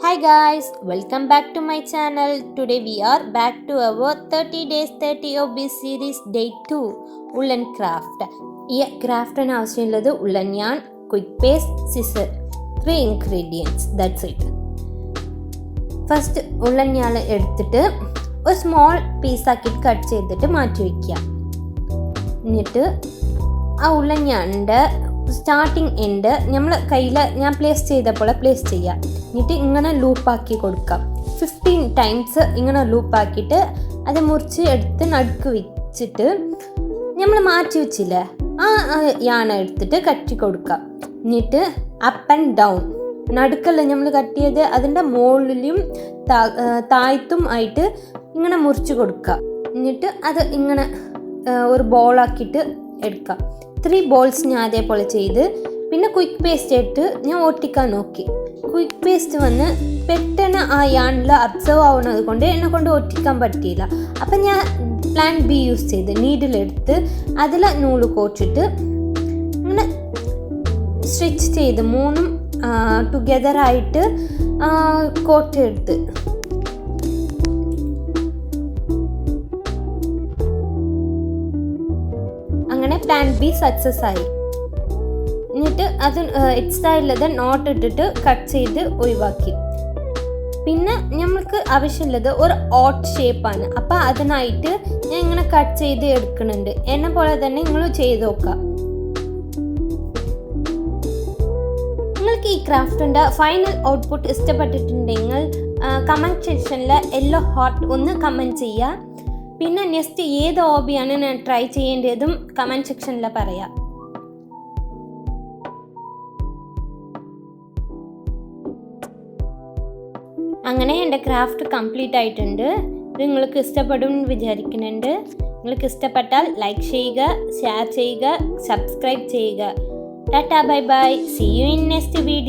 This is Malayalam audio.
Hi guys, welcome back to my channel. Today we are back to our 30 days 30 OB series day 2 woolen craft. ഈ ക്രാഫ്റ്റിന് ആവശ്യമുള്ളത് ഉള്ളൻ yarn, quick paste, scissor. 3 ingredients, that's it. First ഉള്ളൻ yarn എടുത്തിട്ട് ഒരു സ്മോൾ പീസ് ആക്കി കട്ട് ചെയ്തിട്ട് മാറ്റി വയ്ക്കുക. എന്നിട്ട് ആ ഉള്ളൻ yarnന്റെ സ്റ്റാർട്ടിങ് എൻഡ് നമ്മൾ കയ്യിൽ ഞാൻ പ്ലേസ് ചെയ്തപ്പോൾ പ്ലേസ് ചെയ്യുക. എന്നിട്ട് ഇങ്ങനെ ലൂപ്പാക്കി കൊടുക്കാം. 15 ടൈംസ് ഇങ്ങനെ ലൂപ്പാക്കിയിട്ട് അത് മുറിച്ച് എടുത്ത് നടുക്ക് വെച്ചിട്ട് നമ്മൾ മാറ്റി വെച്ചില്ലേ ആ യാണ എടുത്തിട്ട് കട്ടി കൊടുക്കാം. എന്നിട്ട് അപ്പ് ആൻഡ് ഡൗൺ നടുക്കല്ല നമ്മൾ കട്ടിയത് അതിൻ്റെ മുകളിലും താഴത്തും ആയിട്ട് ഇങ്ങനെ മുറിച്ച് കൊടുക്കുക. എന്നിട്ട് അത് ഇങ്ങനെ ഒരു ബോളാക്കിയിട്ട് എടുക്കാം. 3 ബോൾസ് ഞാൻ അതേപോലെ ചെയ്ത് പിന്നെ ക്വിക്ക് പേസ്റ്റ് ഇട്ട് ഞാൻ ഒട്ടിക്കാൻ നോക്കി. ക്വിക്ക് പേസ്റ്റ് വന്ന് പെട്ടെന്ന് ആ യാണിൽ അബ്സർവ് ആവുന്നത് കൊണ്ട് എന്നെ കൊണ്ട് ഒട്ടിക്കാൻ പറ്റിയില്ല. അപ്പം ഞാൻ പ്ലാൻ ബി യൂസ് ചെയ്ത് നീഡിലെടുത്ത് അതിൽ നൂല് കോച്ചിട്ട് ഇങ്ങനെ സ്റ്റിച്ച് ചെയ്ത് 3 ടുഗെദറായിട്ട് കോട്ടെടുത്ത് അങ്ങനെ പ്ലാൻ ബി സക്സസ് ആയി. എന്നിട്ട് അത് എക്സ്ട്രാ ഉള്ളത് നോട്ട് ഇട്ടിട്ട് കട്ട് ചെയ്ത് ഒഴിവാക്കി. പിന്നെ നമ്മൾക്ക് ആവശ്യമുള്ളത് ഒരു ഓട്ട് ഷേപ്പാണ്. അപ്പം അതിനായിട്ട് ഞാൻ ഇങ്ങനെ കട്ട് ചെയ്ത് എടുക്കുന്നുണ്ട്. എന്നെ പോലെ തന്നെ നിങ്ങൾ ചെയ്ത് നോക്കാം. നിങ്ങൾക്ക് ഈ ക്രാഫ്റ്റിൻ്റെ ഫൈനൽ ഔട്ട്പുട്ട് ഇഷ്ടപ്പെട്ടിട്ടുണ്ടെങ്കിൽ കമൻറ്റ് സെക്ഷനിൽ യെല്ലോ ഹാർട്ട് ഒന്ന് കമൻറ്റ് ചെയ്യുക. പിന്നെ നെക്സ്റ്റ് ഏത് ഹോബിയാണ് ഞാൻ ട്രൈ ചെയ്യേണ്ടതും കമൻറ്റ് സെക്ഷനിൽ പറയാം. അങ്ങനെ എൻ്റെ ക്രാഫ്റ്റ് കംപ്ലീറ്റ് ആയിട്ടുണ്ട്. ഇത് നിങ്ങൾക്ക് ഇഷ്ടപ്പെടും എന്ന് വിചാരിക്കുന്നുണ്ട്. നിങ്ങൾക്ക് ഇഷ്ടപ്പെട്ടാൽ ലൈക്ക് ചെയ്യുക, ഷെയർ ചെയ്യുക, സബ്സ്ക്രൈബ് ചെയ്യുക. Tata bye bye. See you in next video.